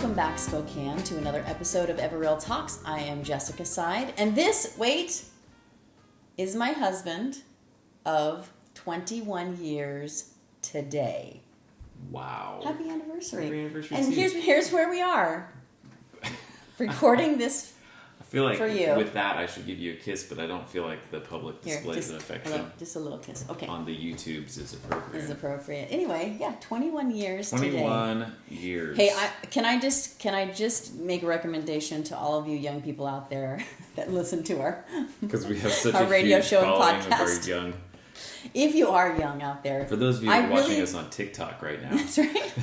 Welcome back, Spokane, to another episode of EvoReal Talks. I am Jessica Side, and this, is my husband of 21 years today. Wow. Happy anniversary. Happy anniversary. And here's where we are. Recording this I feel like for you. With that, I should give you a kiss, but I don't feel like the public displays of affection just a little kiss. Okay. on the YouTubes is appropriate. Is appropriate. Anyway, 21 years 21 today. years. Hey, can I just make a recommendation to all of you young people out there that listen to our because we have such our a radio huge show and following podcast. of our young. If you are young out there, For those of you who are watching us on TikTok right now, that's right.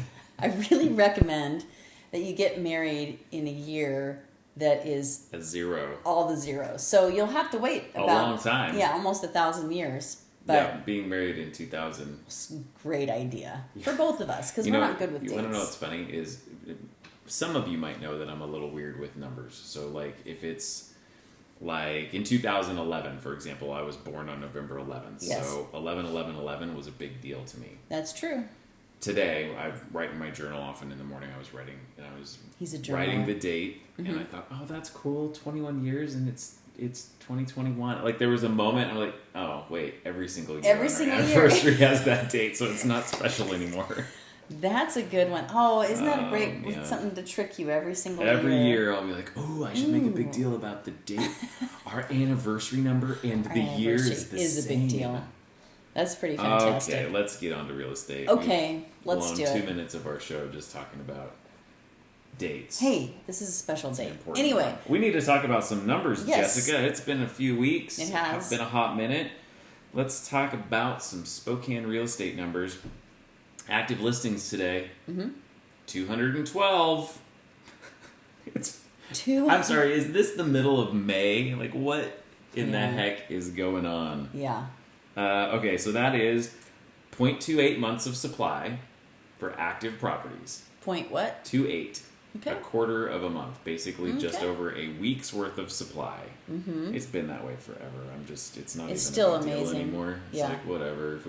I really recommend that you get married in a year that is a zero. All the zeros. So you'll have to wait A long time. Yeah, almost 1,000 years. But yeah, being married in 2000. Great idea for both of us because we're not good with dates. You want to know what's funny is some of you might know that I'm a little weird with numbers. So like if it's like in 2011, for example, I was born on November 11th. Yes. So 11/11/11 was a big deal to me. That's true. Today, I write in my journal often in the morning. I was writing, and I was He's a writing the date, and I thought, oh, that's cool, 21 years, and it's 2021. Like there was a moment, I'm like, oh wait, every single year, anniversary has that date, so it's not special anymore. That's a good one. Oh, isn't that a great something to trick you every single year? Every year, I'll be like, oh, I should make a big deal about the date. Our anniversary number and the year is the same. A big deal. That's pretty fantastic. Okay, let's get on to real estate. Okay, let's do it. 2 minutes of our show just talking about dates. Hey, this is a special date. Anyway. One. We need to talk about some numbers, yes. Jessica. It's been a few weeks. It has. It's been a hot minute. Let's talk about some Spokane real estate numbers. Active listings today. 212. I'm sorry, is this the middle of May? Like, what in the heck is going on? Yeah. Okay, so that is 0.28 months of supply for active properties. Point what? 2.8. Okay. A quarter of a month. Basically just over a week's worth of supply. Mm-hmm. It's been that way forever. It's not it's even still a big amazing. deal anymore. It's like, whatever. If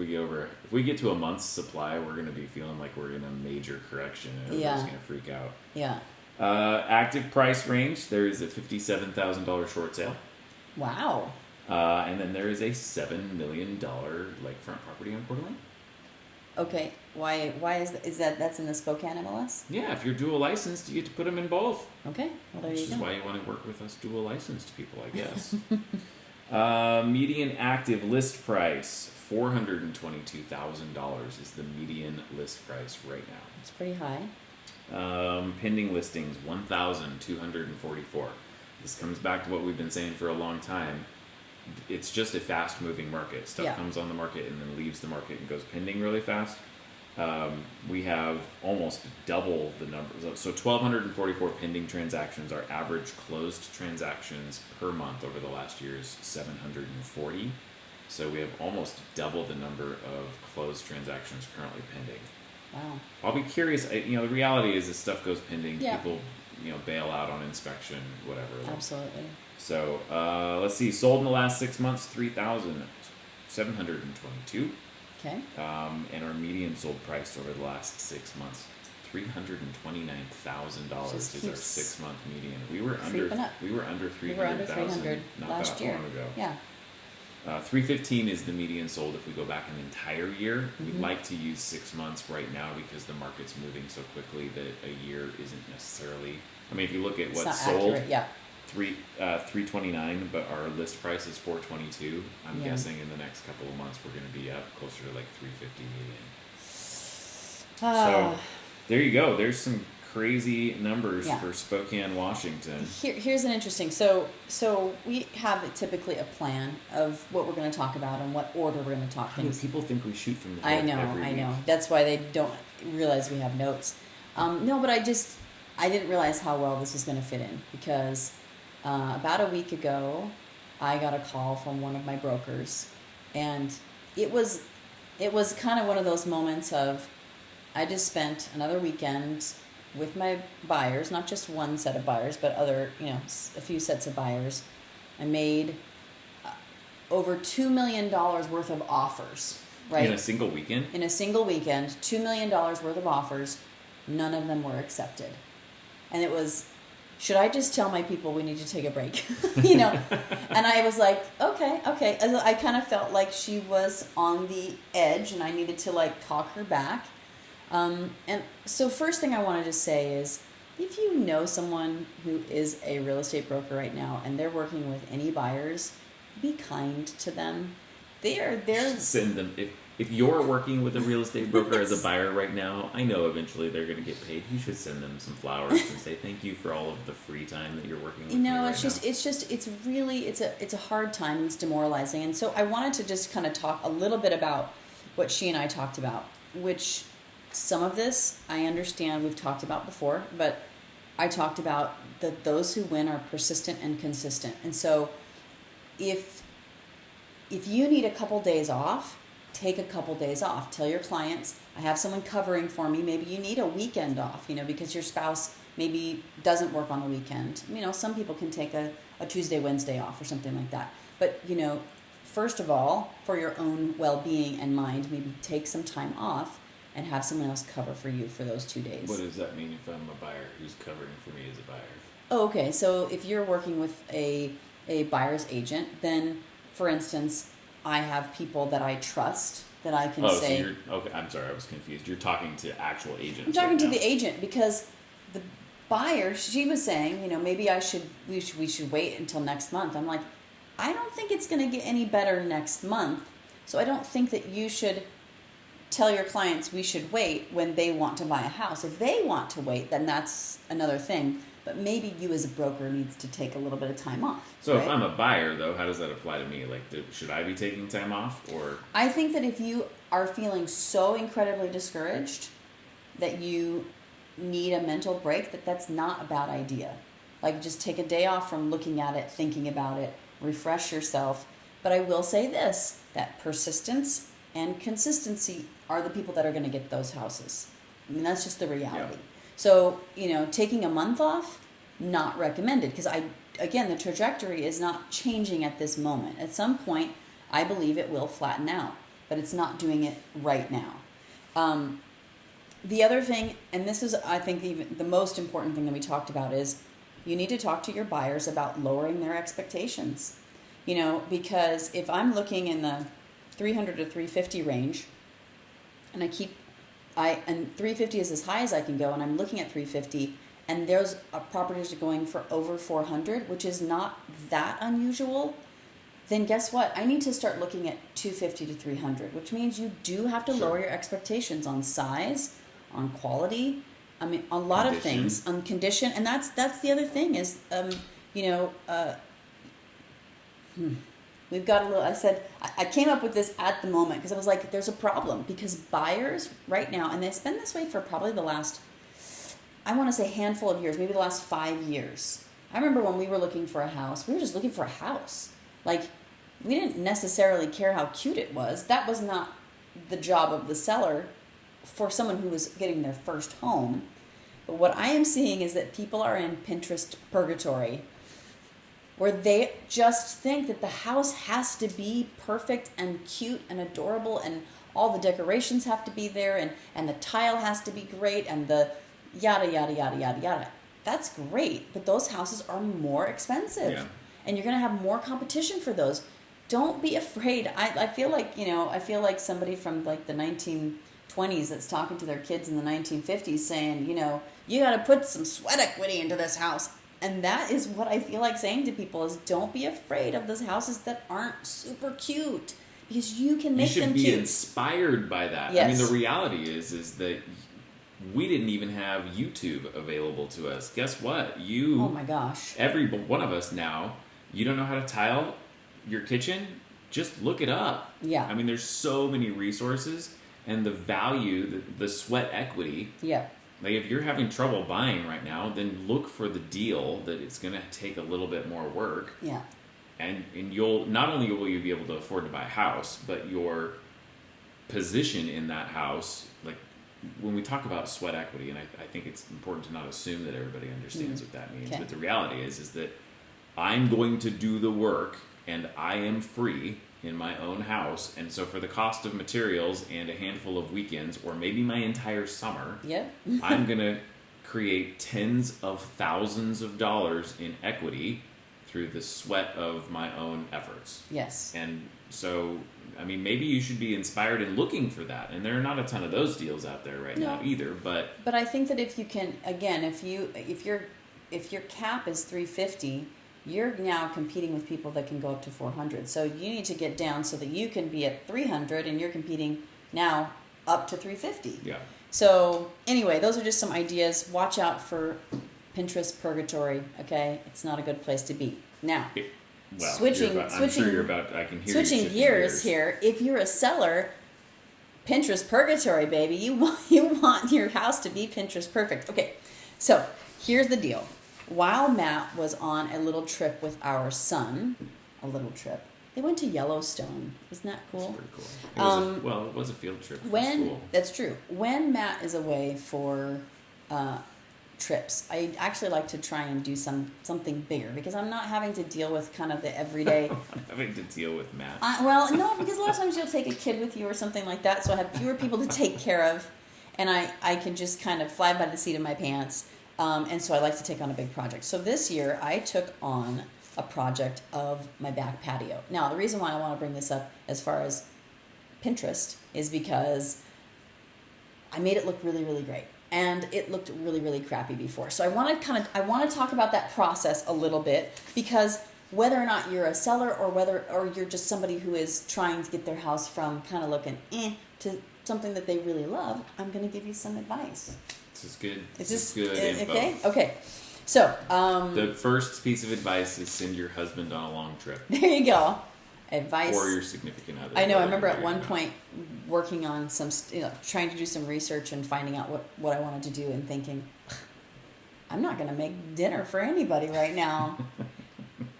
we get to a month's supply, we're going to be feeling like we're in a major correction and everybody's going to freak out. Yeah. Active price range, there is a $57,000 short sale. Wow. And then there is a $7 million lakefront property on Coeur d'Alene. Okay, why is that? That's in the Spokane MLS? Yeah, if you're dual licensed, you get to put them in both. Okay, well there you go. Which is why you want to work with us dual licensed people, I guess. Median active list price, $422,000 is the median list price right now. It's pretty high. Pending listings, 1,244. This comes back to what we've been saying for a long time. It's just a fast-moving market. Stuff comes on the market and then leaves the market and goes pending really fast. We have almost double the numbers. So 1,244 pending transactions. Our average closed transactions per month over the last year is 740. So we have almost double the number of closed transactions currently pending. Wow. I'll be curious. The reality is this stuff goes pending. Yeah. People, bail out on inspection, whatever. Absolutely. So, let's see. Sold in the last 6 months, 3,722. Okay. And our median sold price over the last 6 months, $329,000 is our 6 month median. We were under 300,000 not last that year. long ago. Yeah. 315 is the median sold if we go back an entire year. We'd like to use 6 months right now because the market's moving so quickly that a year isn't necessarily. I mean, if you look at what's sold, accurate. 329, but our list price is 422. I'm guessing in the next couple of months we're going to be up closer to like 350 median. So there you go. There's some crazy numbers for Spokane, Washington. Here's an interesting. So we have typically a plan of what we're going to talk about and what order we're going to talk things. People think we shoot from the I hip know. every week. That's why they don't realize we have notes. No, but I didn't realize how well this was going to fit in because about a week ago, I got a call from one of my brokers, and it was kind of one of those moments of I just spent another weekend with my buyers, not just one set of buyers, but other, a few sets of buyers. I made over $2 million worth of offers, right? In a single weekend? In a single weekend, $2 million worth of offers. None of them were accepted. and it was, should I just tell my people we need to take a break? You know? And I was like, okay. And I kind of felt like she was on the edge and I needed to like talk her back. And so first thing I wanted to say is, if you know someone who is a real estate broker right now and they're working with any buyers, be kind to them. They're Send them, if you're working with a real estate broker as a buyer right now, I know eventually they're going to get paid. You should send them some flowers and say thank you for all of the free time that you're working with. It's a hard time. It's demoralizing. And so I wanted to just kind of talk a little bit about what she and I talked about, which some of this I understand we've talked about before, but I talked about that those who win are persistent and consistent. And so if you need a couple days off, take a couple days off. Tell your clients, I have someone covering for me. Maybe you need a weekend off, because your spouse maybe doesn't work on the weekend. Some people can take a Tuesday, Wednesday off or something like that. But, first of all, for your own well-being and mind, maybe take some time off and have someone else cover for you for those 2 days. What does that mean if I'm a buyer who's covering for me as a buyer? Oh, okay. So if you're working with a buyer's agent, then, for instance, I have people that I trust that I can say. So okay. I'm sorry, I was confused. You're talking to actual agents. I'm talking to the agent because the buyer. She was saying, maybe we should wait until next month. I'm like, I don't think it's going to get any better next month. So I don't think that you should tell your clients we should wait when they want to buy a house. If they want to wait, then that's another thing. But maybe you as a broker needs to take a little bit of time off. So right? If I'm a buyer, though, how does that apply to me? Like, should I be taking time off? Or I think that if you are feeling so incredibly discouraged that you need a mental break, that's not a bad idea. Like, just take a day off from looking at it, thinking about it, refresh yourself. But I will say this, that persistence and consistency are the people that are going to get those houses. I mean, that's just the reality. Yeah. So, taking a month off, not recommended, because again, the trajectory is not changing at this moment. At some point, I believe it will flatten out, but it's not doing it right now. The other thing, and this is, I think, even the most important thing that we talked about, is you need to talk to your buyers about lowering their expectations. Because if I'm looking in the 300 to 350 range, and and 350 is as high as I can go, and I'm looking at 350, and there's properties are going for over 400, which is not that unusual, then guess what? I need to start looking at 250 to 300, which means you do have to lower your expectations on size, on quality, I mean, a lot of things, on condition, and that's the other thing is, we've got a little, I said, I came up with this at the moment because I was like, there's a problem because buyers right now, and it's been this way for probably the last, I want to say handful of years, maybe the last 5 years. I remember when we were looking for a house, we were just looking for a house. Like, we didn't necessarily care how cute it was. That was not the job of the seller for someone who was getting their first home. But what I am seeing is that people are in Pinterest purgatory, where they just think that the house has to be perfect and cute and adorable and all the decorations have to be there and the tile has to be great and the yada, yada, yada, yada, yada. That's great, but those houses are more expensive. Yeah. And you're going to have more competition for those. Don't be afraid. I feel like somebody from like the 1920s that's talking to their kids in the 1950s saying, you got to put some sweat equity into this house. And that is what I feel like saying to people is don't be afraid of those houses that aren't super cute because you can make them cute. You should be inspired by that. Yes. I mean, the reality is that we didn't even have YouTube available to us. Guess what? Oh my gosh. Every one of us now, you don't know how to tile your kitchen? Just look it up. Yeah. I mean, there's so many resources and the value, the sweat equity. Yeah. Like, if you're having trouble buying right now, then look for the deal that it's going to take a little bit more work. Yeah. And you'll, not only will you be able to afford to buy a house, but your position in that house, like, when we talk about sweat equity, and I think it's important to not assume that everybody understands what that means, but the reality is that I'm going to do the work and I am free in my own house, and so for the cost of materials and a handful of weekends, or maybe my entire summer, I'm gonna create tens of thousands of dollars in equity through the sweat of my own efforts. Yes. And so, I mean, maybe you should be inspired and looking for that. And there are not a ton of those deals out there right now either. But I think that if you can, again, if your cap is $350, you're now competing with people that can go up to $400. So you need to get down so that you can be at $300, and you're competing now up to $350. Yeah. So anyway, those are just some ideas. Watch out for Pinterest purgatory. Okay, it's not a good place to be. Now, switching gears here. If you're a seller, Pinterest purgatory, baby. You want your house to be Pinterest perfect. Okay, so here's the deal. While Matt was on a little trip with our son, they went to Yellowstone. Isn't that cool? That's pretty cool. It was a field trip for school. That's true. When Matt is away for trips, I actually like to try and do something bigger, because I'm not having to deal with kind of the everyday. Having to deal with Matt. No, because a lot of times you'll take a kid with you or something like that, so I have fewer people to take care of, and I can just kind of fly by the seat of my pants. And so I like to take on a big project. So this year I took on a project of my back patio. Now, the reason why I want to bring this up as far as Pinterest is because I made it look really, really great. And it looked really, really crappy before. So I want to talk about that process a little bit, because whether or not you're a seller or you're just somebody who is trying to get their house from kind of looking to something that they really love, I'm going to give you some advice. This is good. Is this good info. Okay. So, the first piece of advice is send your husband on a long trip. There you go. Advice. Or your significant other. I know. I remember at one point working on some, trying to do some research and finding out what I wanted to do, and thinking, I'm not going to make dinner for anybody right now.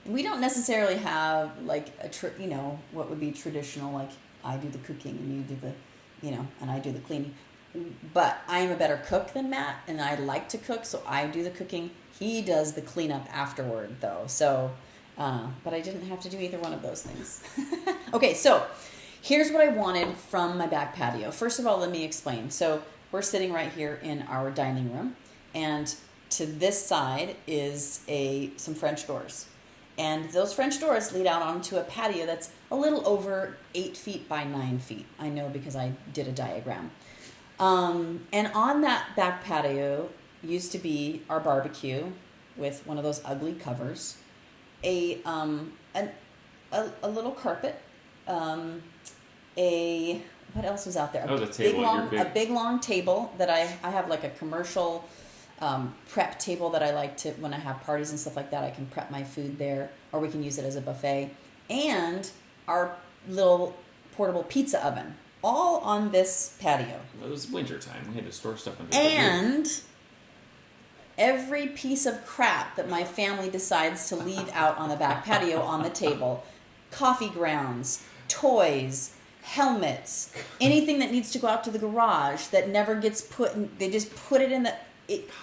We don't necessarily have like what would be traditional, like I do the cooking and you do the, and I do the cleaning. But I am a better cook than Matt, and I like to cook, so I do the cooking. He does the cleanup afterward, though. So, but I didn't have to do either one of those things. Okay, so here's what I wanted from my back patio. First of all, let me explain. So we're sitting right here in our dining room, and to this side is some French doors. And those French doors lead out onto a patio that's a little over 8 feet by 9 feet. I know because I did a diagram. And on that back patio used to be our barbecue with one of those ugly covers, a little carpet, what else was out there? The table. A big long table that I have, like a commercial prep table that I like to, when I have parties and stuff like that, I can prep my food there, or we can use it as a buffet, and our little portable pizza oven. All on this patio. Well, it was winter time. We had to store stuff under and every piece of crap that my family decides to leave out on the back patio on the table. Coffee grounds, toys, helmets, anything that needs to go out to the garage that never gets put in, they just put it in the...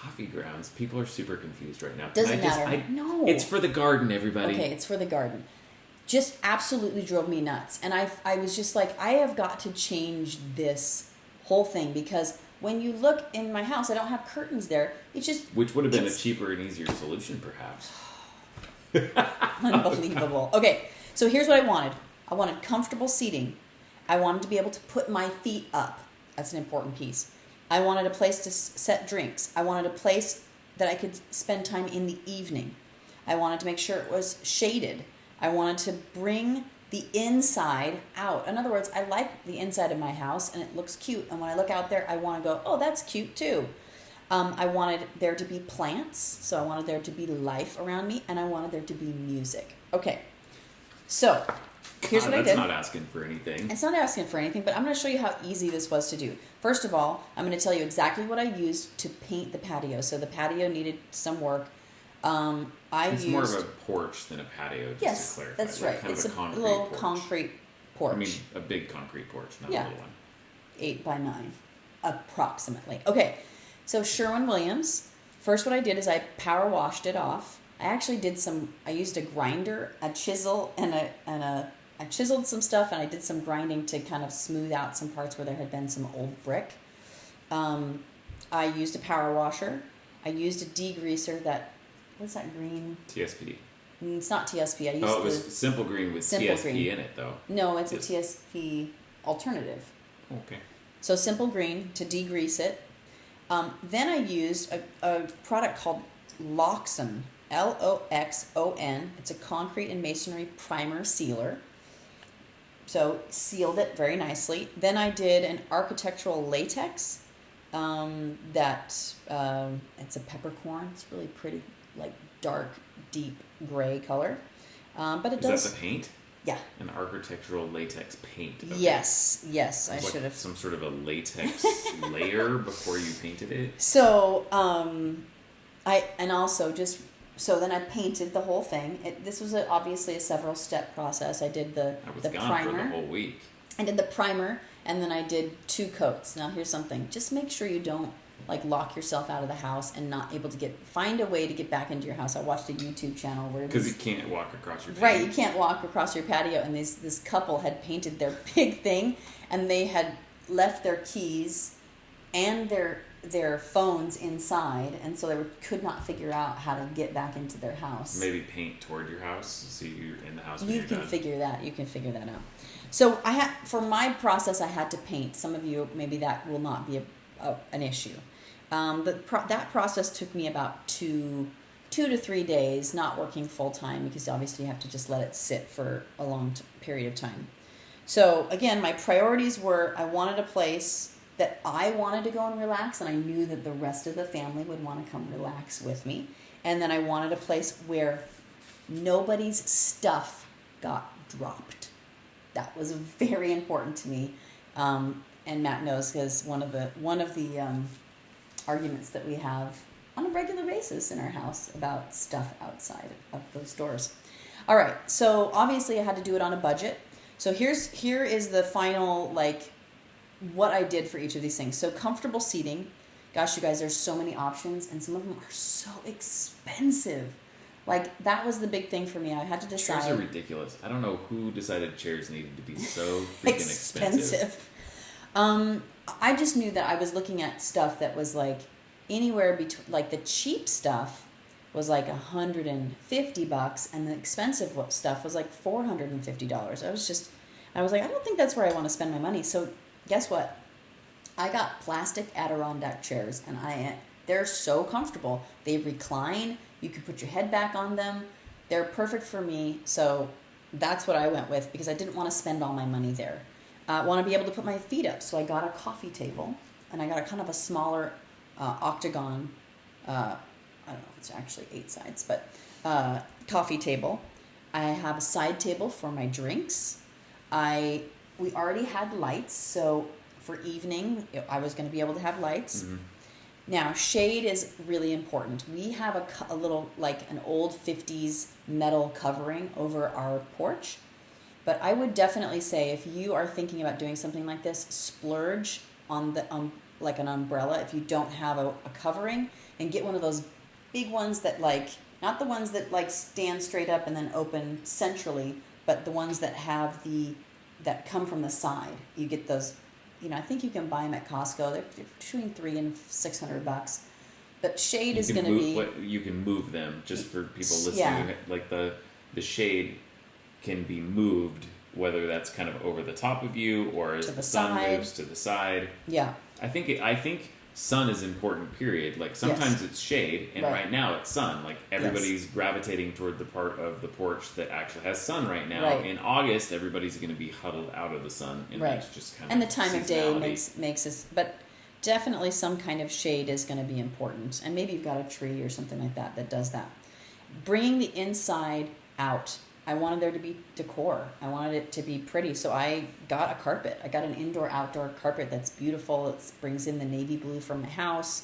Coffee grounds. People are super confused right now. Doesn't matter. No. It's for the garden, everybody. Okay, it's for the garden. Just absolutely drove me nuts. And I was just like, I have got to change this whole thing, because when you look in my house, I don't have curtains there. It's just... Which would have been a cheaper and easier solution, perhaps. Unbelievable. Okay, so here's what I wanted. I wanted comfortable seating. I wanted to be able to put my feet up. That's an important piece. I wanted a place to set drinks. I wanted a place that I could spend time in the evening. I wanted to make sure it was shaded. I wanted to bring the inside out. In other words, I like the inside of my house and it looks cute. And when I look out there, I want to go, oh, that's cute too. I wanted there to be plants. So I wanted there to be life around me, and I wanted there to be music. Okay. So here's what I did. That's not asking for anything. It's not asking for anything, but I'm going to show you how easy this was to do. First of all, I'm going to tell you exactly what I used to paint the patio. So the patio needed some work. It's more of a porch than a patio, just to clarify. That's right. Kind it's of a little concrete porch. I mean, a big concrete porch, not a little one. 8 by 9, approximately. Okay, so Sherwin-Williams. First, what I did is I power washed it off. I actually did I used a grinder, a chisel, I chiseled some stuff, and I did some grinding to kind of smooth out some parts where there had been some old brick. I used a power washer. I used a degreaser that, what's that green? TSP. It's not TSP. I used Oh, it was Simple Green with Simple TSP Green. in it, though. No, it's Yes. a TSP alternative. Okay. So Simple Green to degrease it. Then I used a product called Loxon, Loxon. It's a concrete and masonry primer sealer. So sealed it very nicely. Then I did an architectural latex it's a peppercorn. It's really pretty, like dark, deep gray color. But it Is that the paint? Yeah. An architectural latex paint. Okay. Yes, I It's should like have. some sort of a latex layer before you painted it. So, so then I painted the whole thing. This was obviously a several step process. I did the gone primer. for the whole week. I did the primer, and then I did 2 coats. Now here's something: just make sure you don't like lock yourself out of the house and not able to find a way to get back into your house. I watched a YouTube channel where because you can't walk across your patio. Right, you can't walk across your patio, and this couple had painted their big thing, and they had left their keys and their phones inside, and so they could not figure out how to get back into their house. Maybe paint toward your house so you're in the house when You you're can done. figure that out. So for my process, I had to paint. Some of you, maybe that will not be an issue. That process took me about 2 to 3 days, not working full time, because obviously you have to just let it sit for a long period of time. So again, my priorities were, I wanted a place that I wanted to go and relax, and I knew that the rest of the family would want to come relax with me. And then I wanted a place where nobody's stuff got dropped. That was very important to me, and Matt knows, because one of the arguments that we have on a regular basis in our house about stuff outside of those doors. All right, so obviously I had to do it on a budget. So here is the final, like, what I did for each of these things. So comfortable seating. Gosh, you guys, there's so many options, and some of them are so expensive. Like, that was the big thing for me. I had to decide. Chairs are ridiculous. I don't know who decided chairs needed to be so freaking expensive. I just knew that I was looking at stuff that was like anywhere between, like the cheap stuff was like $150, and the expensive stuff was like $450. I was like, I don't think that's where I want to spend my money. So guess what? I got plastic Adirondack chairs, and they're so comfortable. They recline. You can put your head back on them. They're perfect for me. So that's what I went with, because I didn't want to spend all my money there. I want to be able to put my feet up. So I got a coffee table, and I got a kind of a smaller octagon, I don't know, it's actually 8 sides, but coffee table. I have a side table for my drinks. We already had lights, so for evening, I was going to be able to have lights. Mm-hmm. Now, shade is really important. We have a little, like an old 50s metal covering over our porch. But I would definitely say, if you are thinking about doing something like this, splurge on like an umbrella if you don't have a covering, and get one of those big ones that, like, not the ones that like stand straight up and then open centrally, but the ones that that come from the side. You get those, I think you can buy them at Costco. They're between $300 and $600. But shade is going to be... You can move them, just for people listening. Yeah. Like the shade can be moved, whether that's kind of over the top of you or as the sun moves to the side. Yeah. I think sun is important, period. Like, sometimes it's shade, and right now it's sun. Like, everybody's gravitating toward the part of the porch that actually has sun right now. Right. In August, everybody's going to be huddled out of the sun, and that's just kind of and the time of day seasonality. makes us... But definitely some kind of shade is going to be important. And maybe you've got a tree or something like that does that. Bringing the inside out. I wanted there to be decor. I wanted it to be pretty. So I got a carpet. I got an indoor-outdoor carpet that's beautiful. It brings in the navy blue from my house.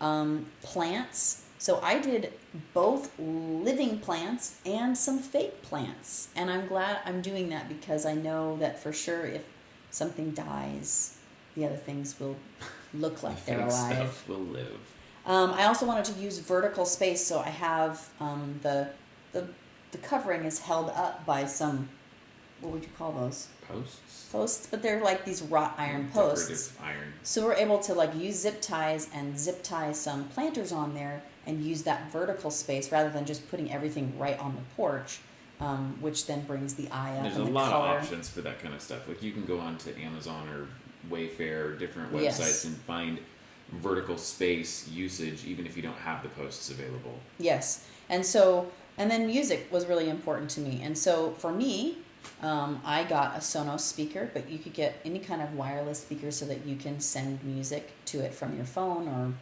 Plants. So I did both living plants and some fake plants. And I'm glad I'm doing that, because I know that for sure if something dies, the other things will look like they're alive. Stuff will live. I also wanted to use vertical space, so I have the covering is held up by some what would you call those? Posts, But they're like these wrought iron posts. Decorative iron. So we're able to like use zip ties and zip tie some planters on there and use that vertical space rather than just putting everything right on the porch, which then brings the eye up. There's and a the lot color. of options for that kind of stuff. Like you can go onto Amazon or Wayfair or different websites and find vertical space usage even if you don't have the posts available. Yes. And then music was really important to me. And so for me, I got a Sonos speaker, but you could get any kind of wireless speaker so that you can send music to it from your phone or,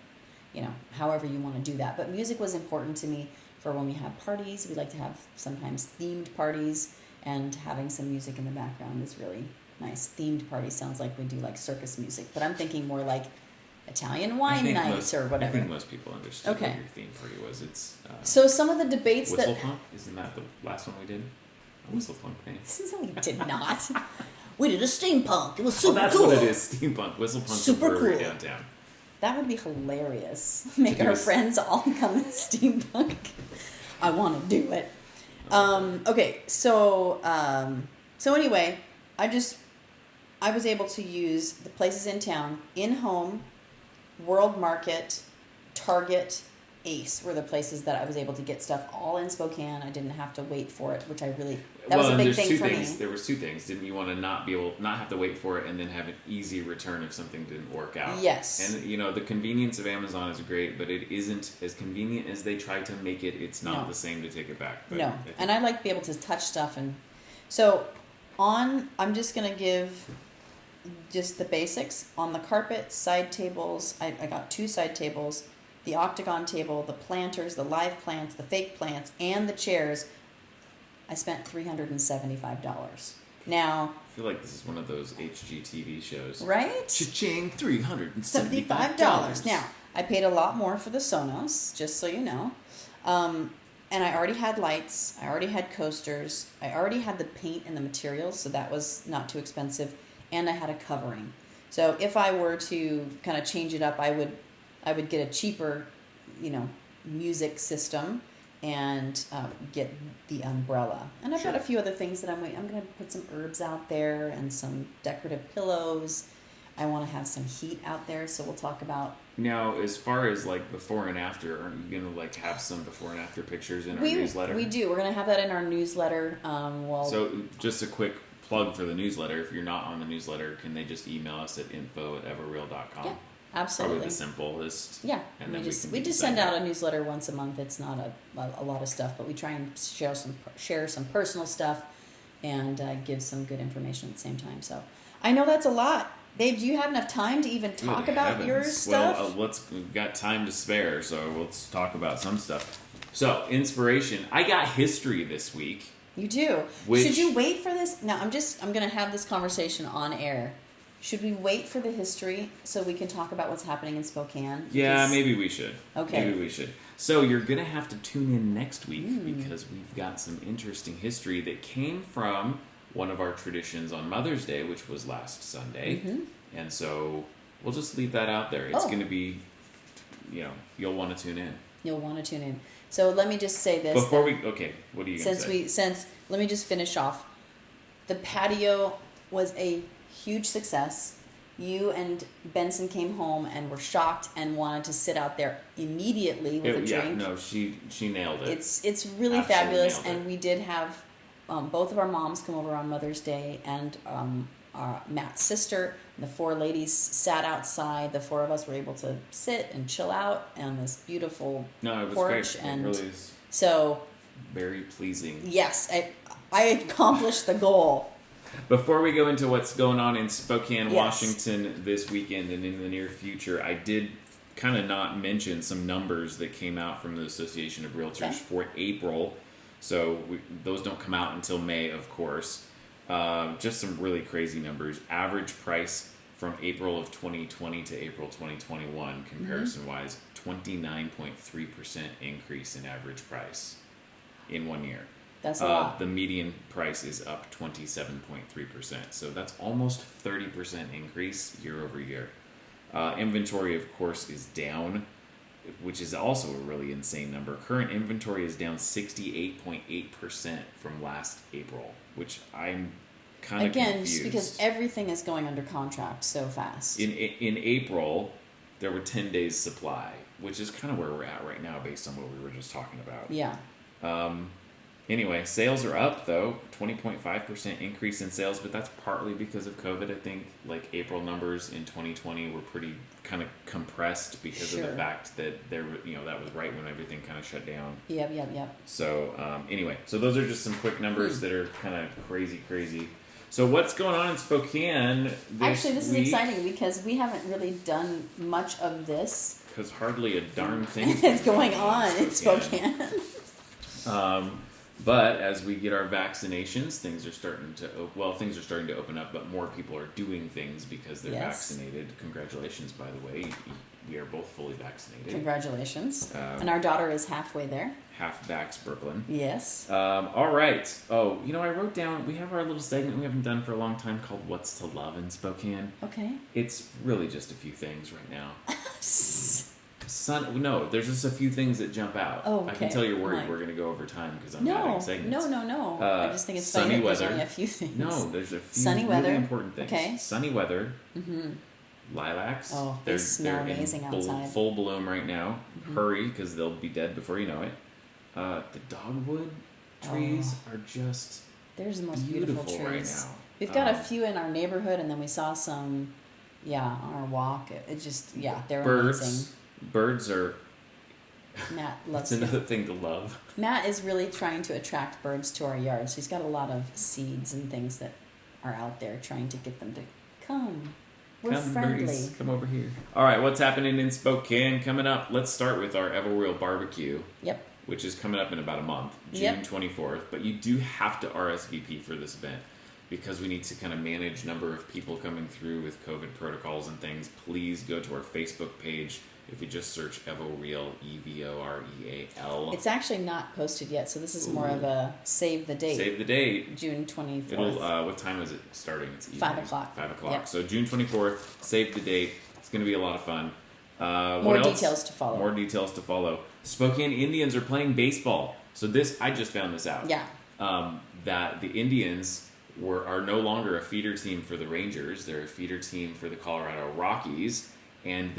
however you want to do that. But music was important to me for when we have parties. We like to have sometimes themed parties, and having some music in the background is really nice. Themed party sounds like we do like circus music, but I'm thinking more like Italian wine nights or whatever. I think most people understood what your theme party was. It's so some of the debates Whistlepunk? Isn't that the last one we did? A Whistlepunk thing? We did not. We did a steampunk. It was super that's cool. What it is. Steampunk. Whistlepunk. Super cool. Downtown. That would be hilarious. Make our friends all come in steampunk. I want to do it. Okay, so anyway, I was able to use the places in town. In-Home, World Market, Target, Ace were the places that I was able to get stuff all in Spokane. I didn't have to wait for it, which was a big thing for me. There was two things. Didn't you want to not have to wait for it and then have an easy return if something didn't work out? Yes. And the convenience of Amazon is great, but it isn't as convenient as they try to make it. It's not the same to take it back. But no. And I like to be able to touch stuff, and so I'm just going to give just the basics. On the carpet, side tables, I got 2 side tables, the octagon table, the planters, the live plants, the fake plants, and the chairs. I spent $375. Now, I feel like this is one of those HGTV shows. Right? Cha-ching, $375. Now, I paid a lot more for the Sonos, just so you know. And I already had lights. I already had coasters. I already had the paint and the materials, so that was not too expensive. And I had a covering. So if I were to kind of change it up, I would get a cheaper, music system and get the umbrella. And I've got a few other things that I'm going to put some herbs out there and some decorative pillows. I want to have some heat out there, so we'll talk about. Now, as far as like before and after, aren't you going to have some before and after pictures in our newsletter? We do. We're going to have that in our newsletter. So just a quick plug for the newsletter. If you're not on the newsletter, can they just email us at info@everreal.com? Yeah, absolutely. Probably the simplest. Yeah, and we then just send out a newsletter once a month. It's not a lot of stuff, but we try and share some personal stuff and give some good information at the same time. So I know that's a lot. Babe, do you have enough time to even talk about your stuff? Well, we've got time to spare, so let's talk about some stuff. So, inspiration. I got history this week. You do. Should you wait for this? Now, I'm going to have this conversation on air. Should we wait for the history so we can talk about what's happening in Spokane? Yeah, maybe we should. Okay. Maybe we should. So, you're going to have to tune in next week because we've got some interesting history that came from one of our traditions on Mother's Day, which was last Sunday. Mm-hmm. And so we'll just leave that out there. It's going to be, you'll want to tune in. You'll want to tune in. So let me just say this. What are you going to say? Let me just finish off. The patio was a huge success. You and Benson came home and were shocked and wanted to sit out there immediately with a drink. Yeah, no, she nailed it. It's really fabulous, and we did have both of our moms come over on Mother's Day, and Matt's sister. The 4 ladies sat outside. The 4 of us were able to sit and chill out on this beautiful it was porch, great. and it really is so very pleasing. Yes, I accomplished the goal. Before we go into what's going on in Spokane, Washington this weekend and in the near future, I did kind of not mention some numbers that came out from the Association of Realtors for April. So those don't come out until May, of course. Just some really crazy numbers. Average price from April of 2020 to April 2021, comparison-wise, 29.3% increase in average price in 1 year. That's a lot. The median price is up 27.3%. So that's almost 30% increase year over year. Inventory, of course, is down, which is also a really insane number. Current inventory is down 68.8% from last April, which I'm kind of again, confused. just because everything is going under contract so fast. In April, there were 10 days supply, which is kind of where we're at right now based on what we were just talking about. Yeah. Anyway, sales are up though, 20.5% increase in sales, but that's partly because of COVID. I think like April numbers in 2020 were pretty kind of compressed because of the fact that that was right when everything kind of shut down. Yep. So anyway, so those are just some quick numbers that are kind of crazy. So what's going on in Spokane this Actually, this week? is exciting because we haven't really done much of this. Because hardly a darn thing is going on in Spokane. But as we get our vaccinations, things are starting to open up, but more people are doing things because they're vaccinated. Congratulations, by the way. We are both fully vaccinated. Congratulations. And our daughter is halfway there. Half vax Brooklyn. Yes. All right. Oh, I wrote down, we have our little segment we haven't done for a long time called What's to Love in Spokane. Okay. It's really just a few things right now. There's just a few things that jump out. Oh, okay. I can tell you're worried we're going to go over time because I'm adding segments. No. I just think it's funny that there's only a few things. No, there's a few sunny weather. really important things. Okay. Sunny weather. Mm-hmm. Lilacs. Oh, they smell amazing outside. Full bloom right now. Mm-hmm. Hurry because they'll be dead before you know it. The dogwood trees are just there's the most beautiful trees right now. We've got a few in our neighborhood, and then we saw some, on our walk. It just, they're amazing. Birds are. Matt loves. It's another thing to love. Matt is really trying to attract birds to our yard, so he's got a lot of seeds and things that are out there, trying to get them to come. We're friendly. Birdies, come over here. All right, what's happening in Spokane coming up? Let's start with our EvoReal barbecue. Yep. Which is coming up in about a month, June 24th. But you do have to RSVP for this event because we need to kind of manage number of people coming through with COVID protocols and things. Please go to our Facebook page. If you just search EvoReal, EvoReal. It's actually not posted yet, so this is more of a save the date. Save the date. June 24th. What time is it starting? It's evening. 5 o'clock. 5 o'clock. Yep. So June 24th, save the date. It's going to be a lot of fun. More details to follow. More details to follow. Spokane Indians are playing baseball. So I just found this out. Yeah. That the Indians are no longer a feeder team for the Rangers. They're a feeder team for the Colorado Rockies. And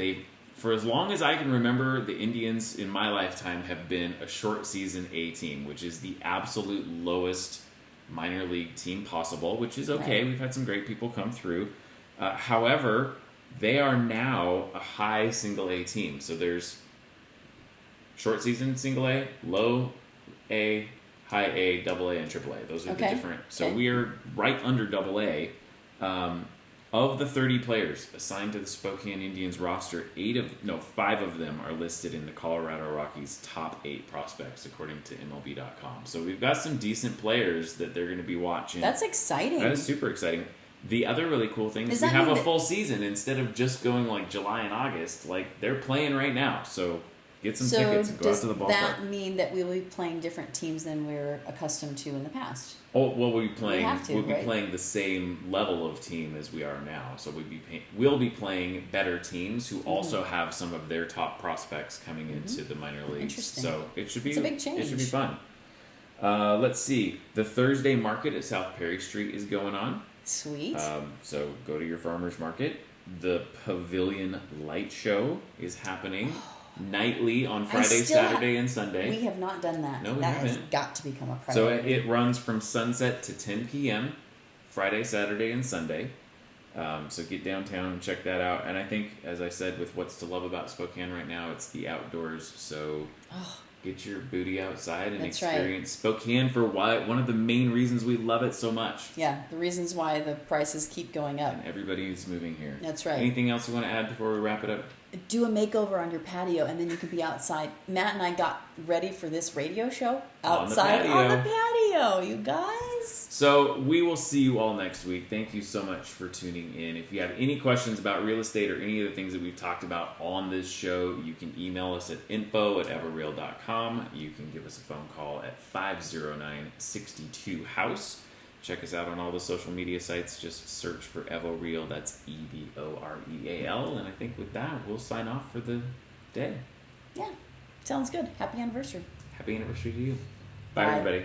for as long as I can remember, the Indians in my lifetime have been a short season A team, which is the absolute lowest minor league team possible, which is okay. Right. We've had some great people come through. However, they are now a high single A team. So there's short season single A, low A, high A, double A, and triple A. Those are the different. So we are right under double A. Of the 30 players assigned to the Spokane Indians roster, 5 of them are listed in the Colorado Rockies' top 8 prospects, according to MLB.com. So we've got some decent players that they're going to be watching. That's exciting. That is super exciting. The other really cool thing is we have a full season instead of just going like July and August. Like they're playing right now, so get some tickets and go out to the ballpark. Does that mean that we will be playing different teams than we're accustomed to in the past? Oh, well, we'll be playing the same level of team as we are now. So we'll be playing better teams who also have some of their top prospects coming into the minor leagues. Interesting. So it's a big change. It should be fun. Let's see. The Thursday market at South Perry Street is going on. Sweet. So go to your farmer's market. The Pavilion Light Show is happening. Nightly on Friday, Saturday, and Sunday. We have not done that. No, we that haven't. Has got to become a priority. So it runs from sunset to 10 p.m. Friday, Saturday, and Sunday. So get downtown and check that out. And I think, as I said, with what's to love about Spokane right now, it's the outdoors. So get your booty outside and experience Spokane for one of the main reasons we love it so much. Yeah, the reasons why the prices keep going up. And everybody's moving here. That's right. Anything else you want to add before we wrap it up? Do a makeover on your patio, and then you can be outside. Matt and I got ready for this radio show outside on the patio, you guys. So we will see you all next week. Thank you so much for tuning in. If you have any questions about real estate or any of the things that we've talked about on this show, you can email us at info@everreal.com. You can give us a phone call at 509-62-HOUSE. Check us out on all the social media sites. Just search for EvoReal. That's EvoReal. And I think with that, we'll sign off for the day. Yeah, sounds good. Happy anniversary. Happy anniversary to you. Bye. Everybody.